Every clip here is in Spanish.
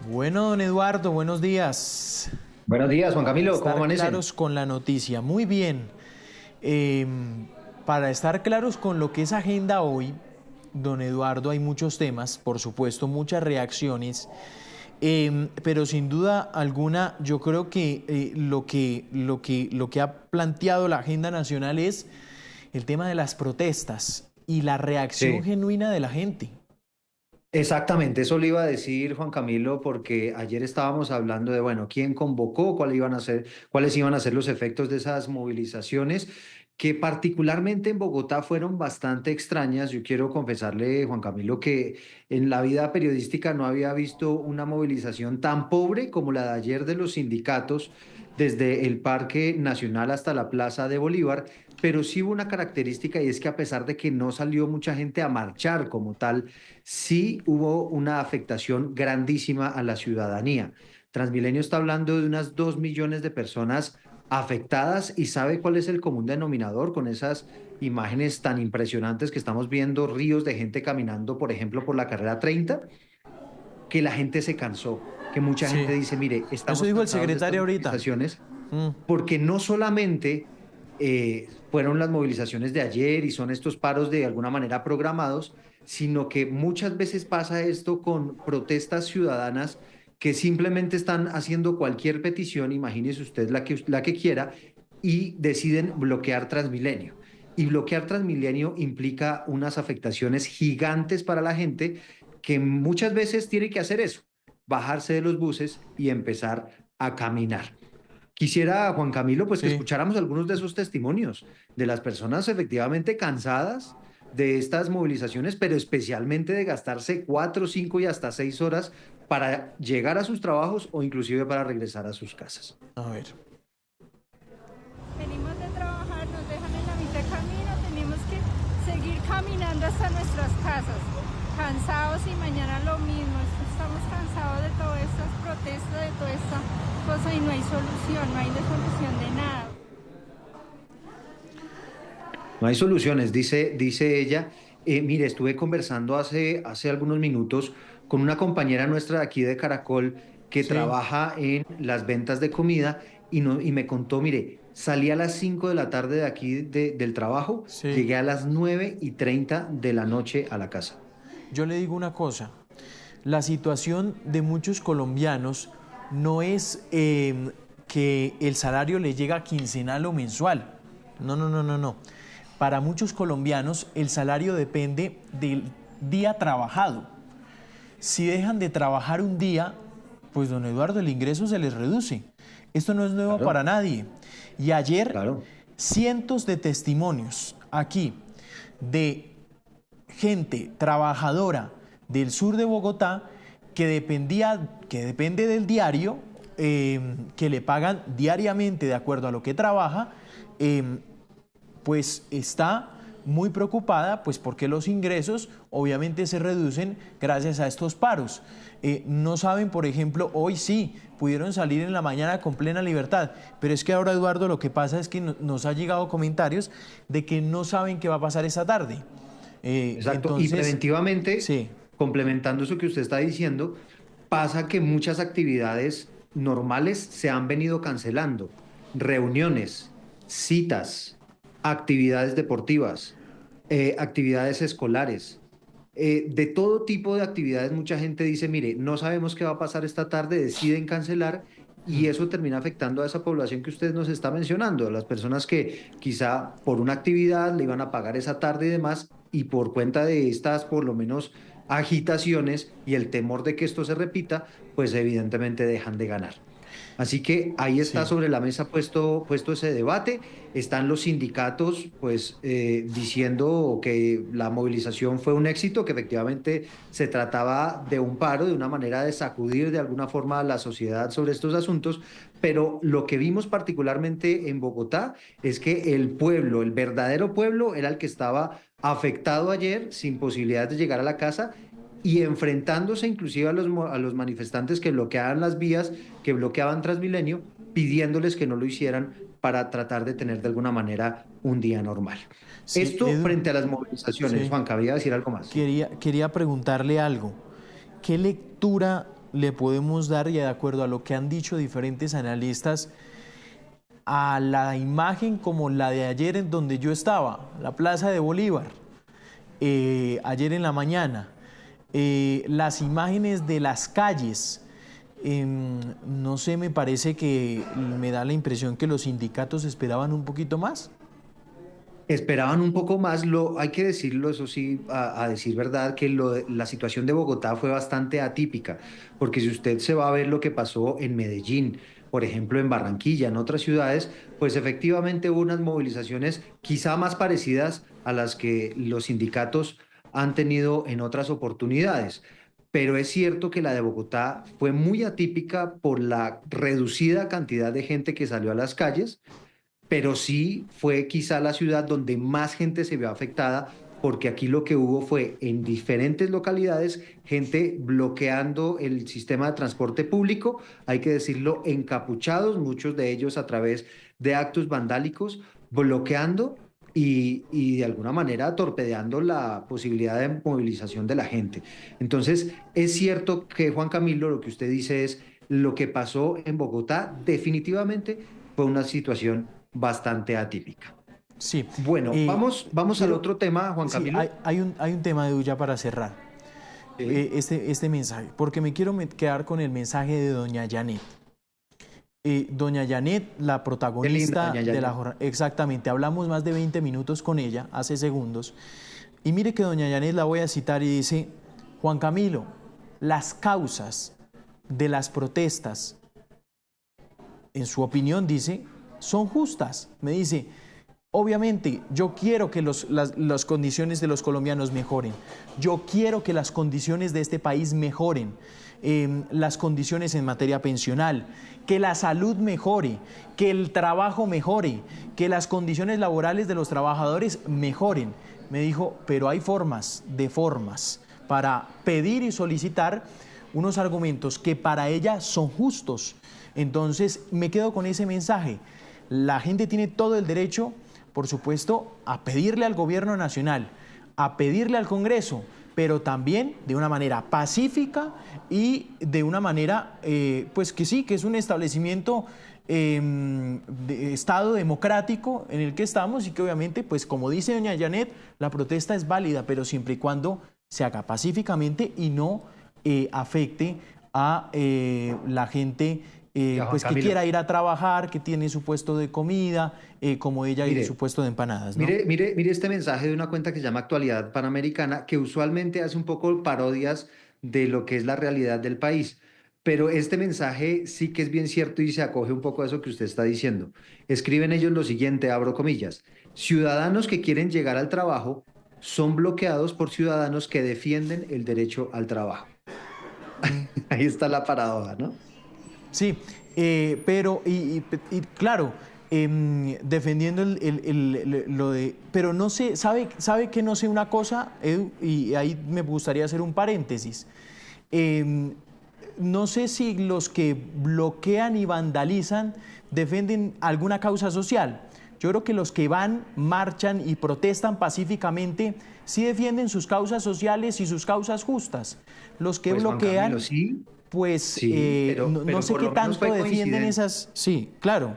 Bueno, don Eduardo, buenos días. Buenos días, Juan Para Camilo, ¿cómo estar amanecen? claros con la noticia, muy bien. Para estar claros con lo que es agenda hoy, don Eduardo, hay muchos temas, por supuesto, muchas reacciones, pero sin duda alguna, yo creo que, lo que ha planteado la agenda nacional es el tema de las protestas y la reacción Sí, genuina de la gente. exactamente, eso le iba a decir Juan Camilo, porque ayer estábamos hablando de, bueno, quién convocó, cuáles iban a ser los efectos de esas movilizaciones, que particularmente en Bogotá fueron bastante extrañas. Yo quiero confesarle, Juan Camilo, que en la vida periodística no había visto una movilización tan pobre como la de ayer de los sindicatos, desde el Parque Nacional hasta la Plaza de Bolívar. Pero sí hubo una característica, y es que a pesar de que no salió mucha gente a marchar como tal, sí hubo una afectación grandísima a la ciudadanía. Transmilenio está hablando de unas 2 millones de personas afectadas, y ¿sabe cuál es el común denominador con esas imágenes tan impresionantes que estamos viendo? Ríos de gente caminando, por ejemplo, por la carrera 30, que la gente se cansó, que mucha Sí, gente dice, mire, eso estamos dijo el cansados de estas secretario ahorita. movilizaciones, Mm. porque no solamente fueron las movilizaciones de ayer y son estos paros de alguna manera programados, sino que muchas veces pasa esto con protestas ciudadanas que simplemente están haciendo cualquier petición, imagínese usted la que quiera, y deciden bloquear Transmilenio. Y bloquear Transmilenio implica unas afectaciones gigantes para la gente, que muchas veces tiene que hacer eso, bajarse de los buses y empezar a caminar. Quisiera, Juan Camilo, pues que Sí. escucháramos algunos de esos testimonios de las personas efectivamente cansadas de estas movilizaciones, pero especialmente de gastarse 4, 5 y hasta 6 horas para llegar a sus trabajos o inclusive para regresar a sus casas. A ver. Venimos de trabajar, nos dejan en la mitad de camino, tenemos que seguir caminando hasta nuestras casas, cansados, y mañana lo mismo. Estamos cansados de todas estas protestas, de toda esta cosa, y no hay solución, no hay solución de nada. No hay soluciones, dice ella. Mire, estuve conversando hace algunos minutos con una compañera nuestra de aquí de Caracol, que Sí. trabaja en las ventas de comida, y, no, y me contó, mire, salí a las 5 de la tarde de aquí del trabajo, Sí. llegué a las 9:30 de la noche a la casa. Yo le digo una cosa. La situación de muchos colombianos no es que el salario le llega quincenal o mensual. No, no, no, no, no. Para muchos colombianos el salario depende del día trabajado. Si dejan de trabajar un día, pues don Eduardo, el ingreso se les reduce. Esto no es nuevo para Claro, nadie. Y ayer, claro. cientos de testimonios aquí de gente trabajadora del sur de Bogotá que depende del diario, que le pagan diariamente de acuerdo a lo que trabaja, eh, pues está muy preocupada, pues porque los ingresos obviamente se reducen gracias a estos paros. No saben, por ejemplo, hoy sí pudieron salir en la mañana con plena libertad, pero es que ahora, Eduardo, lo que pasa es que nos ha llegado comentarios de que no saben qué va a pasar esta tarde. Exacto. Y Entonces, preventivamente, sí, complementando eso que usted está diciendo, pasa que muchas actividades normales se han venido cancelando. Reuniones, citas, actividades deportivas, actividades escolares. De todo tipo de actividades, mucha gente dice, mire, no sabemos qué va a pasar esta tarde, deciden cancelar, y eso termina afectando a esa población que usted nos está mencionando, a las personas que quizá por una actividad le iban a pagar esa tarde y demás, y por cuenta de estas, por lo menos, agitaciones y el temor de que esto se repita, pues evidentemente dejan de ganar. Así que ahí está sí, sobre la mesa puesto ese debate. Están los sindicatos pues diciendo que la movilización fue un éxito, que efectivamente se trataba de un paro, de una manera de sacudir de alguna forma a la sociedad sobre estos asuntos, pero lo que vimos particularmente en Bogotá es que el pueblo, el verdadero pueblo, era el que estaba afectado ayer, sin posibilidad de llegar a la casa, y enfrentándose inclusive a los manifestantes que bloqueaban las vías, que bloqueaban Transmilenio, pidiéndoles que no lo hicieran para tratar de tener de alguna manera un día normal. sí, Esto Edu, frente a las movilizaciones. sí. Juan, cabía decir algo más. Quería preguntarle algo. ¿Qué lectura le podemos dar, y de acuerdo a lo que han dicho diferentes analistas, a la imagen como la de ayer en donde yo estaba, la Plaza de Bolívar, ayer en la mañana, las imágenes de las calles, no sé, me parece que me da la impresión que los sindicatos esperaban un poquito más. Esperaban un poco más, hay que decirlo, eso sí, a decir verdad, que la situación de Bogotá fue bastante atípica, porque si usted se va a ver lo que pasó en Medellín, por ejemplo, en Barranquilla, en otras ciudades, pues efectivamente hubo unas movilizaciones quizá más parecidas a las que los sindicatos han tenido en otras oportunidades. Pero es cierto que la de Bogotá fue muy atípica por la reducida cantidad de gente que salió a las calles, pero sí fue quizá la ciudad donde más gente se vio afectada, porque aquí lo que hubo fue en diferentes localidades gente bloqueando el sistema de transporte público, hay que decirlo, encapuchados, muchos de ellos a través de actos vandálicos, bloqueando y de alguna manera torpedeando la posibilidad de movilización de la gente. Entonces, es cierto que Juan Camilo, lo que usted dice es, lo que pasó en Bogotá definitivamente fue una situación bastante atípica. Sí. Bueno, vamos al otro tema, Juan Sí, Camilo. hay un tema de ya para cerrar Sí. este mensaje, porque me quiero quedar con el mensaje de doña Janet. Doña Janet, la protagonista doña de Janet. la jornada, exactamente, hablamos más de 20 minutos con ella, hace segundos, y mire que doña Janet la voy a citar y dice: Juan Camilo, las causas de las protestas, en su opinión dice, son justas. Me dice: obviamente, yo quiero que las condiciones de los colombianos mejoren. Yo quiero que las condiciones de este país mejoren. Las condiciones en materia pensional, que la salud mejore, que el trabajo mejore, que las condiciones laborales de los trabajadores mejoren. Me dijo, pero hay formas para pedir y solicitar unos argumentos que para ella son justos. Entonces, me quedo con ese mensaje. La gente tiene todo el derecho, por supuesto, a pedirle al gobierno nacional, a pedirle al Congreso, pero también de una manera pacífica y de una manera, pues que sí, que es un establecimiento de Estado democrático en el que estamos y que obviamente, pues como dice doña Janet, la protesta es válida, pero siempre y cuando se haga pacíficamente y no afecte a la gente pues que quiera ir a trabajar, que tiene su puesto de comida, como ella y su puesto de empanadas, ¿no? Mire este mensaje de una cuenta que se llama Actualidad Panamericana, que usualmente hace un poco parodias de lo que es la realidad del país. Pero este mensaje sí que es bien cierto y se acoge un poco a eso que usted está diciendo. Escriben ellos lo siguiente, abro comillas: ciudadanos que quieren llegar al trabajo son bloqueados por ciudadanos que defienden el derecho al trabajo. Ahí está la paradoja, ¿no? Sí, pero, claro, defendiendo lo de... Pero no sé, ¿sabe que no sé una cosa, Edu? Y ahí me gustaría hacer un paréntesis. No sé si los que bloquean y vandalizan defienden alguna causa social. Yo creo que los que van, marchan y protestan pacíficamente sí defienden sus causas sociales y sus causas justas. Los que Pues, Juan bloquean... Camilo, sí. Pues Sí, no sé por qué lo menos tanto fue defienden coincidente. esas... Sí, claro.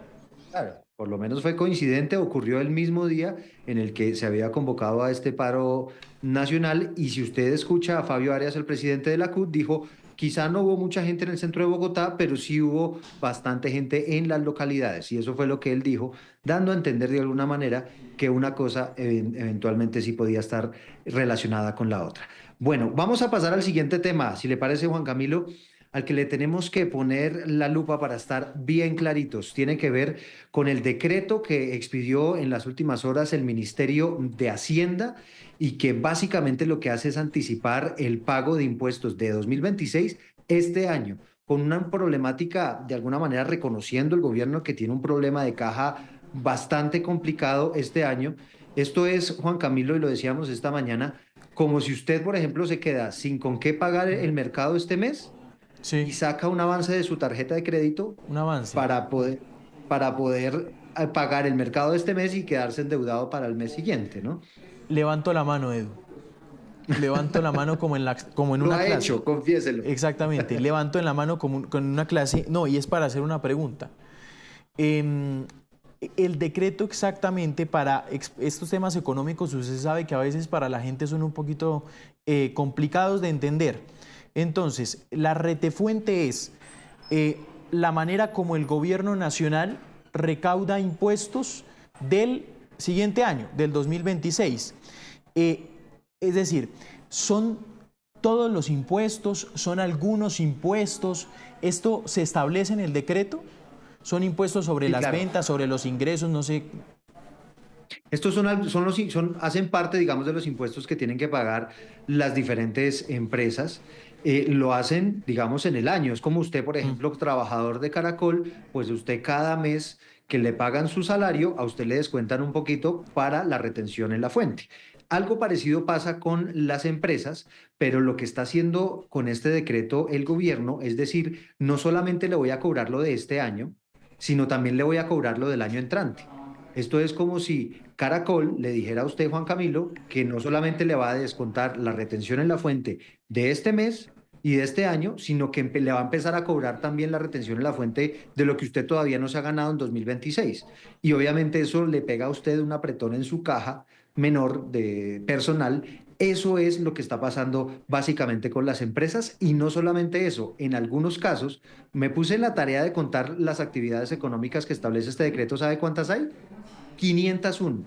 Claro, por lo menos fue coincidente, ocurrió el mismo día en el que se había convocado a este paro nacional y si usted escucha a Fabio Arias, el presidente de la CUT, dijo, quizá no hubo mucha gente en el centro de Bogotá, pero sí hubo bastante gente en las localidades y eso fue lo que él dijo, dando a entender de alguna manera que una cosa eventualmente sí podía estar relacionada con la otra. Bueno, vamos a pasar al siguiente tema, si le parece, Juan Camilo, al que le tenemos que poner la lupa para estar bien claritos. Tiene que ver con el decreto que expidió en las últimas horas el Ministerio de Hacienda y que básicamente lo que hace es anticipar el pago de impuestos de 2026 este año, con una problemática, de alguna manera reconociendo el gobierno que tiene un problema de caja bastante complicado este año. Esto es, Juan Camilo, y lo decíamos esta mañana, como si usted, por ejemplo, se queda sin con qué pagar el mercado este mes Sí, y saca un avance de su tarjeta de crédito un avance. para poder pagar el mercado de este mes y quedarse endeudado para el mes siguiente, ¿no? Levanto la mano, Edu. levanto la mano como en Lo una ha clase. hecho, confiéselo. Exactamente, levanto en la mano como con una clase. No, y es para hacer una pregunta. El decreto exactamente para estos temas económicos, usted sabe que a veces para la gente son un poquito complicados de entender. Entonces, la retefuente es la manera como el gobierno nacional recauda impuestos del siguiente año, del 2026. Es decir, son todos los impuestos, son algunos impuestos. ¿Esto se establece en el decreto? ¿Son impuestos sobre las ventas, sobre los ingresos? No sé. Estos hacen parte, digamos, de los impuestos que tienen que pagar las diferentes empresas. Lo hacen, digamos, en el año. Es como usted, por ejemplo, trabajador de Caracol, pues usted cada mes que le pagan su salario, a usted le descuentan un poquito para la retención en la fuente. Algo parecido pasa con las empresas, pero lo que está haciendo con este decreto el gobierno es decir, no solamente le voy a cobrar lo de este año, sino también le voy a cobrar lo del año entrante. Esto es como si Caracol le dijera a usted, Juan Camilo, que no solamente le va a descontar la retención en la fuente de este mes y de este año, sino que le va a empezar a cobrar también la retención en la fuente de lo que usted todavía no se ha ganado en 2026. Y obviamente eso le pega a usted un apretón en su caja menor de personal. Eso es lo que está pasando básicamente con las empresas y no solamente eso, en algunos casos me puse en la tarea de contar las actividades económicas que establece este decreto. ¿Sabe cuántas hay? 501,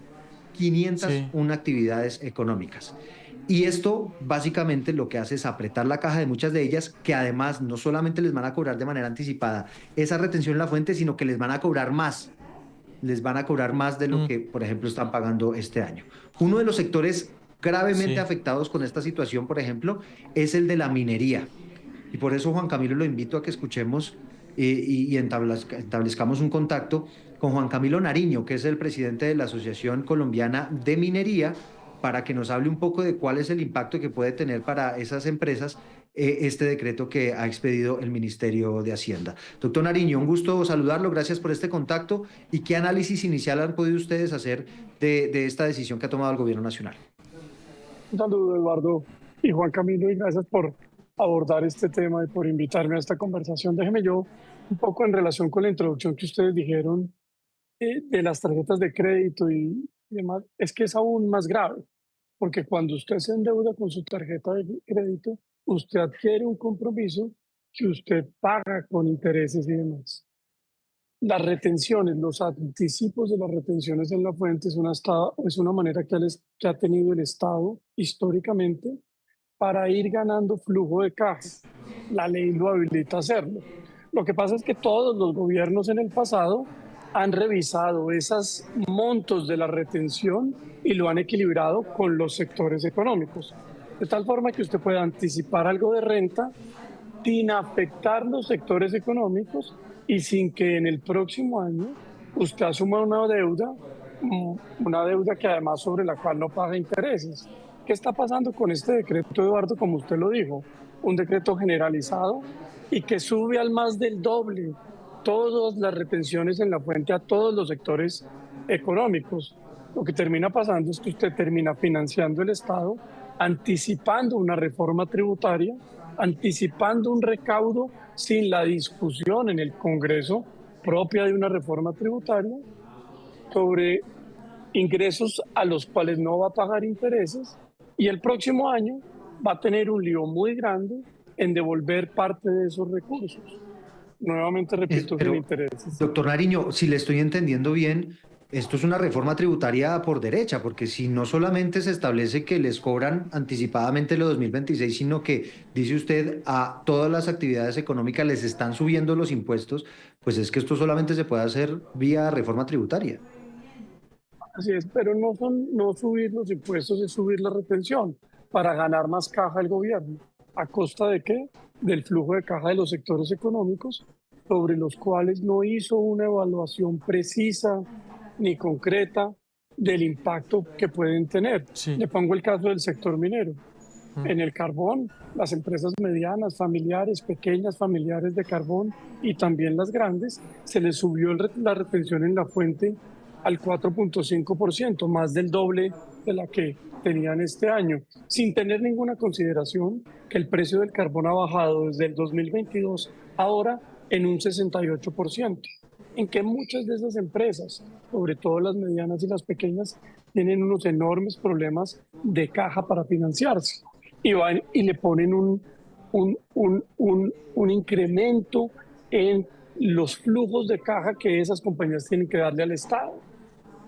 501 actividades económicas. Y esto básicamente lo que hace es apretar la caja de muchas de ellas, que además no solamente les van a cobrar de manera anticipada esa retención en la fuente, sino que les van a cobrar más. Les van a cobrar más de lo que, por ejemplo, están pagando este año. Uno de los sectores gravemente afectados con esta situación, por ejemplo, es el de la minería. Y por eso, Juan Camilo, lo invito a que escuchemos y establezcamos un contacto con Juan Camilo Nariño, que es el presidente de la Asociación Colombiana de Minería, para que nos hable un poco de cuál es el impacto que puede tener para esas empresas este decreto que ha expedido el Ministerio de Hacienda. Doctor Nariño, un gusto saludarlo, gracias por este contacto. ¿Y qué análisis inicial han podido ustedes hacer de esta decisión que ha tomado el Gobierno Nacional? Un saludo, Eduardo y Juan Camilo, y gracias por abordar este tema y por invitarme a esta conversación. Déjeme yo un poco en relación con la introducción que ustedes dijeron de las tarjetas de crédito y demás, es que es aún más grave, porque cuando usted se endeuda con su tarjeta de crédito, usted adquiere un compromiso que usted paga con intereses y demás. Las retenciones, los anticipos de las retenciones en la fuente es una manera que ha tenido el Estado históricamente para ir ganando flujo de caja. La ley lo habilita a hacerlo. Lo que pasa es que todos los gobiernos en el pasado han revisado esos montos de la retención y lo han equilibrado con los sectores económicos, de tal forma que usted pueda anticipar algo de renta sin afectar los sectores económicos y sin que en el próximo año usted asuma una deuda que además sobre la cual no paga intereses. ¿Qué está pasando con este decreto, Eduardo? Como usted lo dijo, un decreto generalizado y que sube al más del doble todas las retenciones en la fuente a todos los sectores económicos. Lo que termina pasando es que usted termina financiando el Estado, anticipando una reforma tributaria, anticipando un recaudo sin la discusión en el Congreso propia de una reforma tributaria sobre ingresos a los cuales no va a pagar intereses, y el próximo año va a tener un lío muy grande en devolver parte de esos recursos. Nuevamente repito, sin intereses. Doctor Nariño, si le estoy entendiendo bien, esto es una reforma tributaria por derecha, porque si no solamente se establece que les cobran anticipadamente los 2026, sino que, dice usted, a todas las actividades económicas les están subiendo los impuestos, pues es que esto solamente se puede hacer vía reforma tributaria. Así es, pero no subir los impuestos, es subir la retención para ganar más caja el gobierno. ¿A costa de qué? Del flujo de caja de los sectores económicos, sobre los cuales no hizo una evaluación precisa ni concreta del impacto que pueden tener. Sí. Le pongo el caso del sector minero. En el carbón, las empresas medianas, familiares, pequeñas, familiares de carbón y también las grandes, se les subió la retención en la fuente al 4.5%, más del doble de la que tenían este año, sin tener ninguna consideración que el precio del carbón ha bajado desde el 2022 ahora en un 68%, en que muchas de esas empresas, sobre todo las medianas y las pequeñas, tienen unos enormes problemas de caja para financiarse y van y le ponen un incremento en los flujos de caja que esas compañías tienen que darle al Estado,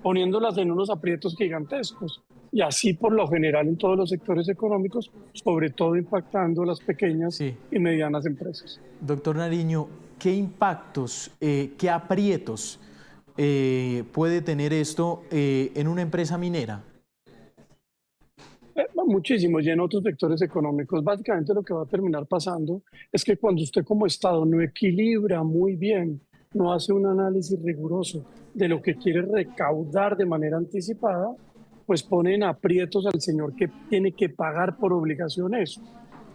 poniéndolas en unos aprietos gigantescos. Y así por lo general en todos los sectores económicos, sobre todo impactando a las pequeñas Sí. y medianas empresas. Doctor Nariño, ¿qué impactos, qué aprietos puede tener esto en una empresa minera? Muchísimos y en otros sectores económicos. Básicamente lo que va a terminar pasando es que cuando usted como Estado no equilibra muy bien, no hace un análisis riguroso de lo que quiere recaudar de manera anticipada, pues ponen aprietos al señor que tiene que pagar por obligación eso.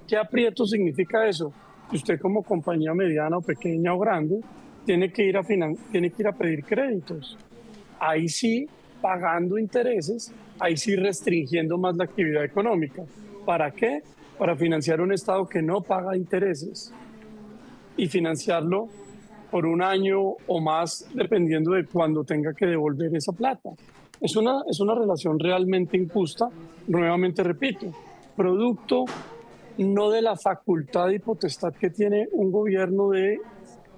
¿Qué aprietos significa eso? Que usted como compañía mediana o pequeña o grande tiene que ir a pedir créditos. Ahí sí, pagando intereses, ahí sí restringiendo más la actividad económica. ¿Para qué? Para financiar un Estado que no paga intereses y financiarlo por un año o más, dependiendo de cuándo tenga que devolver esa plata. Es una relación realmente injusta, nuevamente repito, producto no de la facultad y potestad que tiene un gobierno de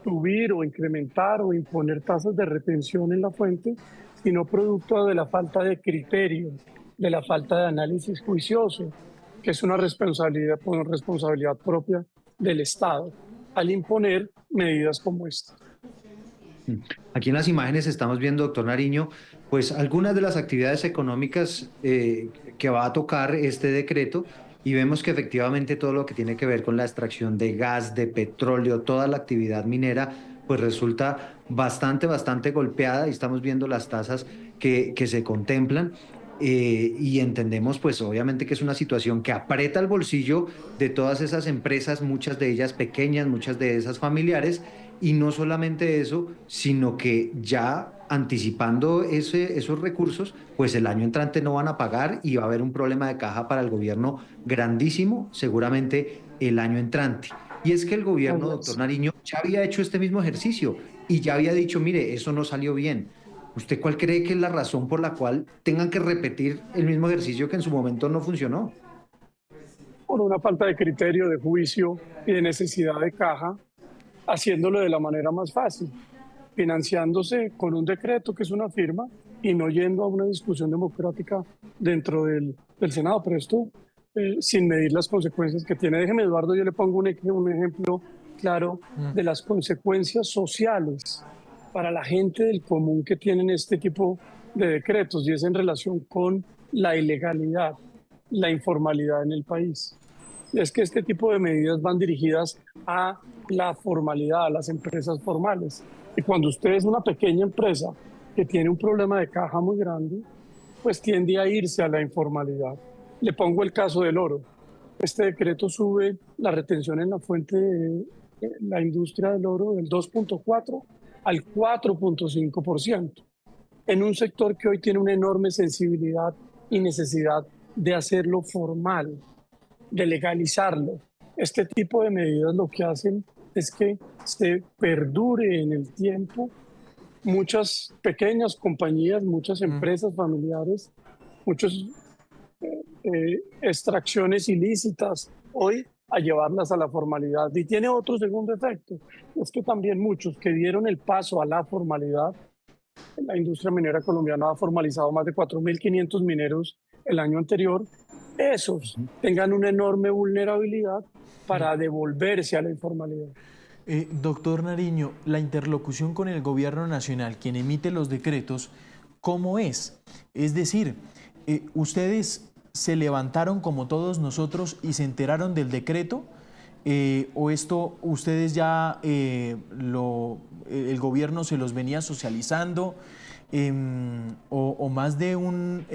subir o incrementar o imponer tasas de retención en la fuente, sino producto de la falta de criterio, de la falta de análisis juicioso, que es una responsabilidad propia del Estado al imponer medidas como esta. Aquí en las imágenes estamos viendo, doctor Nariño, pues algunas de las actividades económicas que va a tocar este decreto y vemos que efectivamente todo lo que tiene que ver con la extracción de gas, de petróleo, toda la actividad minera, pues resulta bastante golpeada y estamos viendo las tasas que se contemplan. Y entendemos pues obviamente que es una situación que aprieta el bolsillo de todas esas empresas, muchas de ellas pequeñas, muchas de esas familiares, y no solamente eso, sino que ya anticipando esos recursos, pues el año entrante no van a pagar y va a haber un problema de caja para el gobierno grandísimo, seguramente el año entrante. Y es que el gobierno, doctor Nariño, ya había hecho este mismo ejercicio y ya había dicho, mire, eso no salió bien. ¿Usted cuál cree que es la razón por la cual tengan que repetir el mismo ejercicio que en su momento no funcionó? Por una falta de criterio, de juicio y de necesidad de caja, haciéndolo de la manera más fácil, financiándose con un decreto que es una firma y no yendo a una discusión democrática dentro del Senado. Pero esto sin medir las consecuencias que tiene. Déjeme, Eduardo, yo le pongo un ejemplo claro de las consecuencias sociales para la gente del común que tienen este tipo de decretos, y es en relación con la ilegalidad, la informalidad en el país. Y es que este tipo de medidas van dirigidas a la formalidad, a las empresas formales. Y cuando usted es una pequeña empresa que tiene un problema de caja muy grande, pues tiende a irse a la informalidad. Le pongo el caso del oro. Este decreto sube la retención en la fuente de la industria del oro del 2.4 al 4.5%, en un sector que hoy tiene una enorme sensibilidad y necesidad de hacerlo formal, de legalizarlo. Este tipo de medidas lo que hacen es que se perdure en el tiempo muchas pequeñas compañías, muchas empresas familiares, muchas extracciones ilícitas hoy a llevarlas a la formalidad. Y tiene otro segundo efecto, es que también muchos que dieron el paso a la formalidad, la industria minera colombiana ha formalizado más de 4.500 mineros el año anterior, esos tengan una enorme vulnerabilidad para devolverse a la informalidad. Doctor Nariño, la interlocución con el gobierno nacional, quien emite los decretos, ¿cómo es? Es decir, ustedes se levantaron como todos nosotros y se enteraron del decreto, o esto ustedes ya el gobierno se los venía socializando, o más de un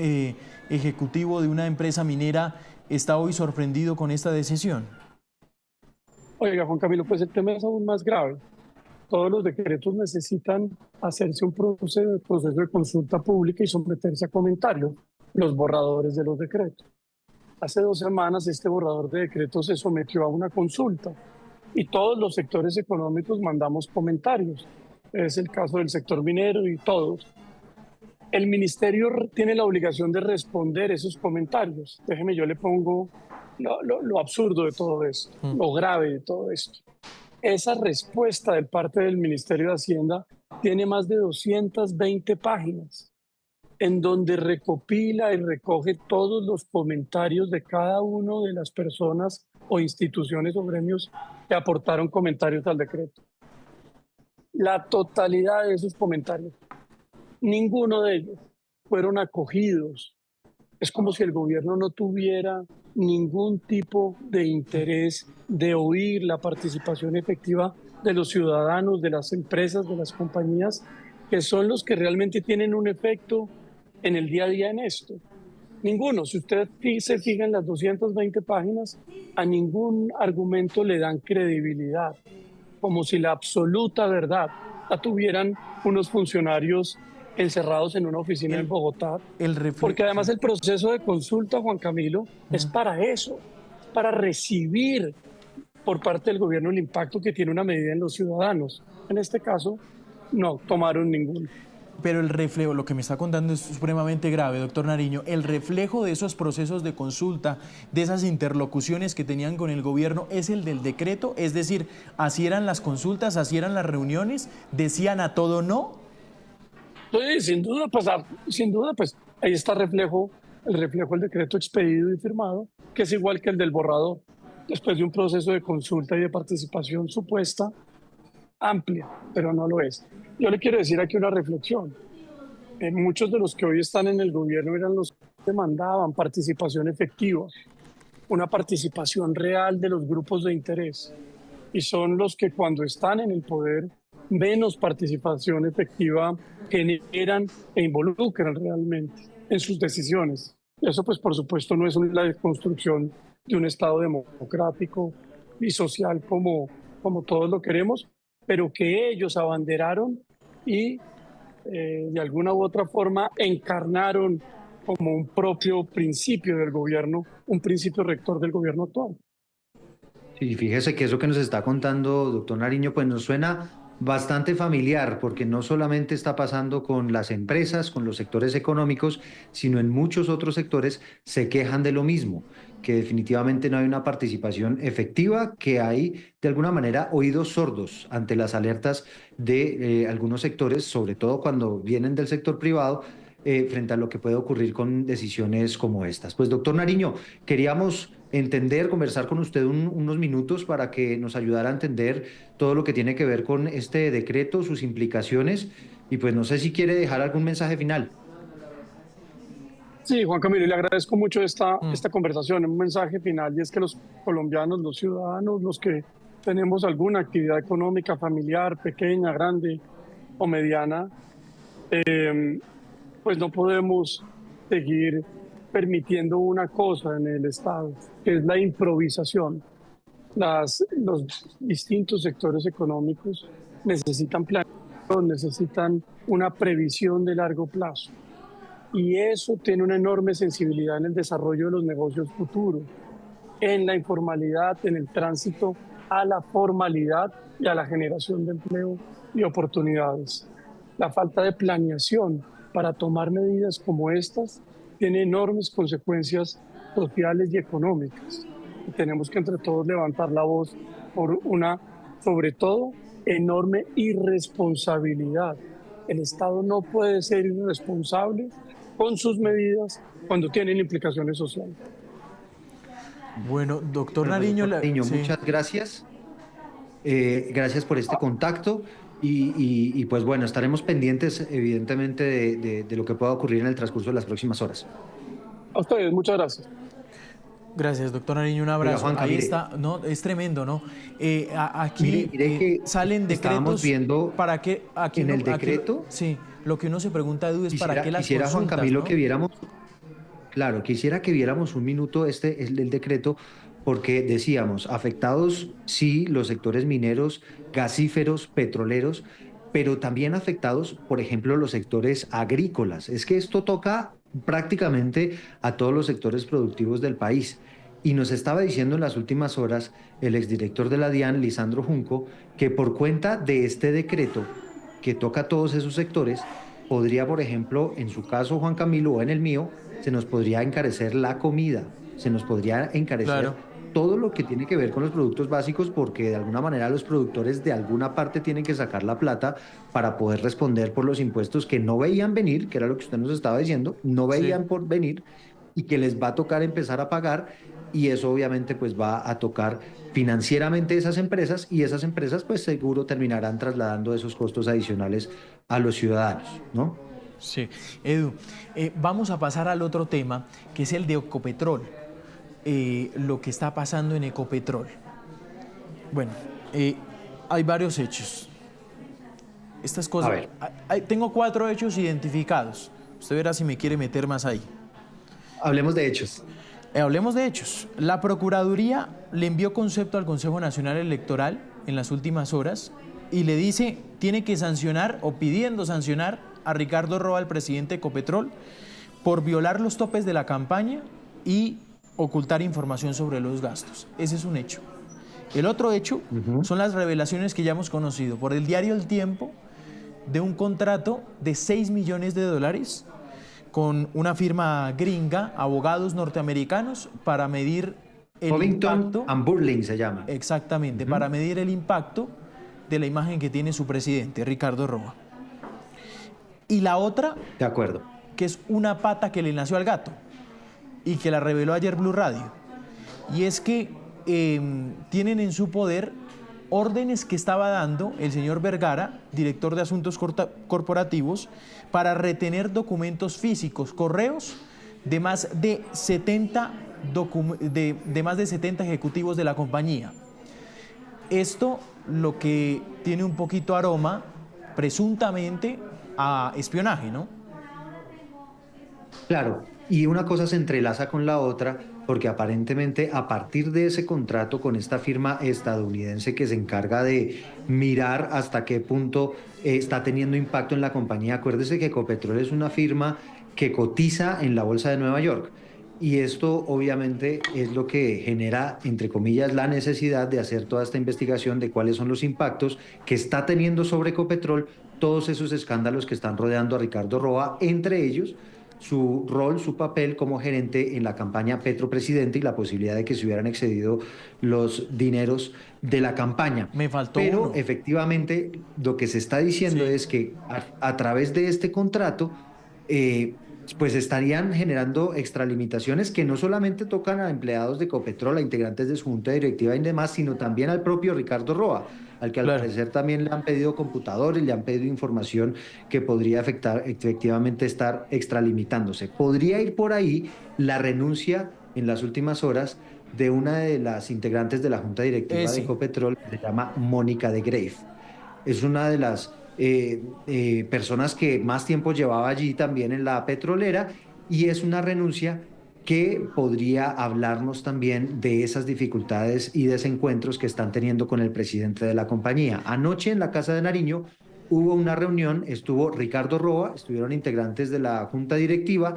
ejecutivo de una empresa minera está hoy sorprendido con esta decisión. Oiga, Juan Camilo, pues el tema es aún más grave. todos los decretos necesitan hacerse un proceso de consulta pública y someterse a comentarios, los borradores de los decretos. Hace 2 semanas este borrador de decretos se sometió a una consulta y todos los sectores económicos mandamos comentarios. Es el caso del sector minero y todos. El ministerio tiene la obligación de responder esos comentarios. Déjeme, yo le pongo lo absurdo de todo esto, lo grave de todo esto. Esa respuesta de parte del Ministerio de Hacienda tiene más de 220 páginas, en donde recopila y recoge todos los comentarios de cada una de las personas o instituciones o gremios que aportaron comentarios al decreto. La totalidad de esos comentarios, ninguno de ellos fueron acogidos. Es como si el gobierno no tuviera ningún tipo de interés de oír la participación efectiva de los ciudadanos, de las empresas, de las compañías, que son los que realmente tienen un efecto en el día a día en esto. Ninguno. Si usted se fija en las 220 páginas, a ningún argumento le dan credibilidad, como si la absoluta verdad la tuvieran unos funcionarios encerrados en una oficina en Bogotá, porque además el proceso de consulta, Juan Camilo, es para eso, para recibir por parte del gobierno el impacto que tiene una medida en los ciudadanos. En este caso, no tomaron ninguno. Pero el reflejo, lo que me está contando es supremamente grave, doctor Nariño. El reflejo de esos procesos de consulta, de esas interlocuciones que tenían con el gobierno, es el del decreto. Es decir, así eran las consultas, así eran las reuniones, decían a todo no. Sí, sin duda, pues ahí está el reflejo del decreto expedido y firmado, que es igual que el del borrador, después de un proceso de consulta y de participación supuesta amplia, pero no lo es. Yo le quiero decir aquí una reflexión. Muchos de los que hoy están en el gobierno eran los que demandaban participación efectiva, una participación real de los grupos de interés, y son los que cuando están en el poder menos participación efectiva generan e involucran realmente en sus decisiones. Eso pues por supuesto no es la construcción de un Estado democrático y social como todos lo queremos, pero que ellos abanderaron y de alguna u otra forma encarnaron como un propio principio del gobierno, un principio rector del gobierno actual. Sí, fíjese que eso que nos está contando, doctor Nariño, pues nos suena bastante familiar, porque no solamente está pasando con las empresas, con los sectores económicos, sino en muchos otros sectores se quejan de lo mismo, que definitivamente no hay una participación efectiva, que hay de alguna manera oídos sordos ante las alertas de algunos sectores, sobre todo cuando vienen del sector privado, frente a lo que puede ocurrir con decisiones como estas. Pues doctor Nariño, queríamos conversar con usted unos minutos para que nos ayudara a entender todo lo que tiene que ver con este decreto, sus implicaciones, y pues no sé si quiere dejar algún mensaje final. Sí, Juan Camilo, le agradezco mucho esta conversación, un mensaje final, y es que los colombianos, los ciudadanos, los que tenemos alguna actividad económica familiar, pequeña, grande o mediana, pues no podemos seguir permitiendo una cosa en el Estado, que es la improvisación. Los distintos sectores económicos necesitan planeación, necesitan una previsión de largo plazo. Y eso tiene una enorme sensibilidad en el desarrollo de los negocios futuros, en la informalidad, en el tránsito a la formalidad y a la generación de empleo y oportunidades. La falta de planeación para tomar medidas como estas tiene enormes consecuencias sociales y económicas. Y tenemos que entre todos levantar la voz por una, sobre todo, enorme irresponsabilidad. El Estado no puede ser irresponsable con sus medidas cuando tienen implicaciones sociales. Bueno, doctor Nariño, sí. Muchas gracias. Gracias por este contacto y pues bueno, estaremos pendientes evidentemente de lo que pueda ocurrir en el transcurso de las próximas horas. A ustedes, muchas gracias. Gracias, doctor Nariño, un abrazo. Juanca, ahí mire, está, no, es tremendo, ¿no? Aquí mire que salen decretos viendo para que aquí en el decreto. Sí, lo que uno se pregunta, Edu, es para qué las consultas, Juan Camilo, ¿no? que viéramos, claro, quisiera que viéramos un minuto el decreto, porque decíamos, afectados sí los sectores mineros, gasíferos, petroleros, pero también afectados, por ejemplo, los sectores agrícolas. Es que esto toca prácticamente a todos los sectores productivos del país. Y nos estaba diciendo en las últimas horas el exdirector de la DIAN, Lisandro Junco, que por cuenta de este decreto que toca a todos esos sectores, podría, por ejemplo, en su caso, Juan Camilo, o en el mío, se nos podría encarecer la comida, se nos podría encarecer Claro. todo lo que tiene que ver con los productos básicos, porque de alguna manera los productores de alguna parte tienen que sacar la plata para poder responder por los impuestos que no veían venir, que era lo que usted nos estaba diciendo, no Sí. veían por venir y que les va a tocar empezar a pagar, y eso obviamente pues va a tocar financieramente esas empresas, y esas empresas pues seguro terminarán trasladando esos costos adicionales a los ciudadanos, ¿no? Sí. Edu, vamos a pasar al otro tema, que es el de Ecopetrol. Lo que está pasando en Ecopetrol. Bueno, hay varios hechos. Estas A cosas. ver, Tengo 4 hechos identificados. Usted verá si me quiere meter más ahí. hablemos de hechos. Hablemos de hechos. La Procuraduría le envió concepto al Consejo Nacional Electoral en las últimas horas y le dice, tiene que sancionar o pidiendo sancionar a Ricardo Roa, el presidente de Ecopetrol, por violar los topes de la campaña y ocultar información sobre los gastos. Ese es un hecho. El otro hecho son las revelaciones que ya hemos conocido por el diario El Tiempo de un contrato de $6 millones con una firma gringa, abogados norteamericanos, para medir el Covington impacto. and Burling se llama. Exactamente, para medir el impacto de la imagen que tiene su presidente, Ricardo Roa. Y la otra, De acuerdo. que es una pata que le nació al gato y que la reveló ayer Blue Radio. Y es que tienen en su poder órdenes que estaba dando el señor Vergara, director de Asuntos Corporativos, para retener documentos físicos, correos de más de 70 ejecutivos de la compañía. Esto lo que tiene un poquito aroma, presuntamente, a espionaje, ¿no? Claro, y una cosa se entrelaza con la otra, porque aparentemente a partir de ese contrato con esta firma estadounidense que se encarga de mirar hasta qué punto está teniendo impacto en la compañía, acuérdese que Ecopetrol es una firma que cotiza en la Bolsa de Nueva York. Y esto obviamente es lo que genera, entre comillas, la necesidad de hacer toda esta investigación de cuáles son los impactos que está teniendo sobre Ecopetrol todos esos escándalos que están rodeando a Ricardo Roa, entre ellos su rol, su papel como gerente en la campaña Petro Presidente y la posibilidad de que se hubieran excedido los dineros de la campaña. Me faltó Pero uno. efectivamente lo que se está diciendo Sí. es que a través de este contrato pues estarían generando extralimitaciones que no solamente tocan a empleados de Ecopetrol, a integrantes de su junta directiva y demás, sino también al propio Ricardo Roa, al que al Claro. parecer también le han pedido computadores, le han pedido información que podría afectar, efectivamente estar extralimitándose. Podría ir por ahí la renuncia en las últimas horas de una de las integrantes de la junta directiva de Sí. Ecopetrol, que se llama Mónica de Greiff. Es una de las personas que más tiempo llevaba allí también en la petrolera, y es una renuncia que podría hablarnos también de esas dificultades y desencuentros que están teniendo con el presidente de la compañía. Anoche en la Casa de Nariño hubo una reunión, estuvo Ricardo Roa, estuvieron integrantes de la junta directiva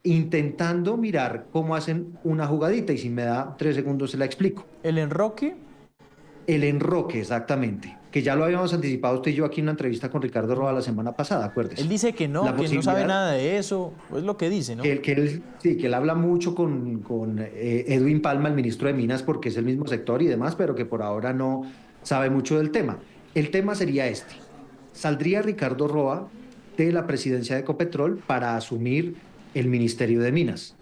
intentando mirar cómo hacen una jugadita, y si me da 3 segundos se la explico. El enroque. El enroque, exactamente, que ya lo habíamos anticipado usted y yo aquí en una entrevista con Ricardo Roa la semana pasada, acuérdese. Él dice que no, La que no sabe posibilidad- nada de eso. Es lo que dice, ¿no? Sí, que él habla mucho con Edwin Palma, el ministro de Minas, porque es el mismo sector y demás, pero que por ahora no sabe mucho del tema. El tema sería este. Saldría Ricardo Roa de la presidencia de Ecopetrol para asumir el Ministerio de Minas.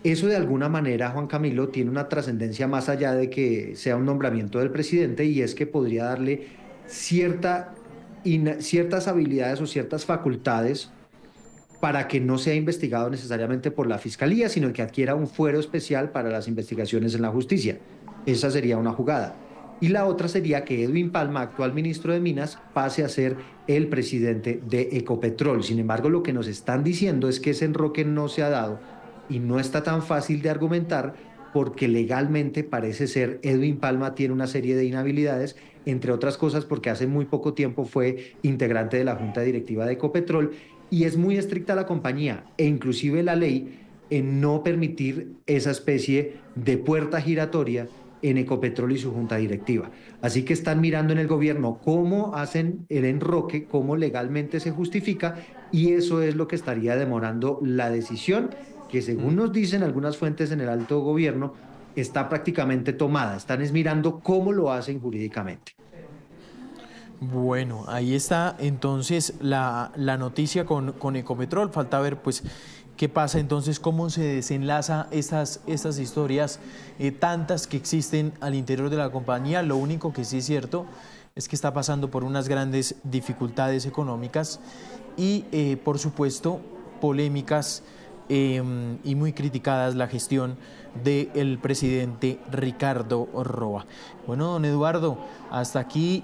Eso de alguna manera, Juan Camilo, tiene una trascendencia más allá de que sea un nombramiento del presidente, y es que podría darle ciertas habilidades o ciertas facultades para que no sea investigado necesariamente por la Fiscalía, sino que adquiera un fuero especial para las investigaciones en la justicia. Esa sería una jugada. Y la otra sería que Edwin Palma, actual ministro de Minas, pase a ser el presidente de Ecopetrol. Sin embargo, lo que nos están diciendo es que ese enroque no se ha dado y no está tan fácil de argumentar, porque legalmente parece ser Edwin Palma tiene una serie de inhabilidades, entre otras cosas porque hace muy poco tiempo fue integrante de la Junta Directiva de Ecopetrol y es muy estricta la compañía e inclusive la ley en no permitir esa especie de puerta giratoria en Ecopetrol y su junta directiva. Así que están mirando en el gobierno cómo hacen el enroque, cómo legalmente se justifica, y eso es lo que estaría demorando la decisión, que según nos dicen algunas fuentes en el alto gobierno, está prácticamente tomada. Están es mirando cómo lo hacen jurídicamente. Bueno, ahí está entonces la noticia con Ecopetrol. Falta ver pues qué pasa entonces, cómo se desenlaza estas historias tantas que existen al interior de la compañía. Lo único que sí es cierto es que está pasando por unas grandes dificultades económicas y por supuesto polémicas y muy criticadas la gestión del presidente Ricardo Roa. Bueno, don Eduardo, hasta aquí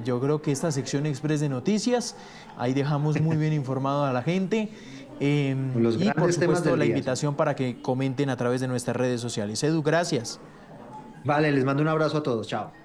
yo creo que esta sección Express de Noticias, ahí dejamos muy bien informado a la gente. Y por supuesto la invitación para que comenten a través de nuestras redes sociales. Edu, gracias. Vale, les mando un abrazo a todos. Chao.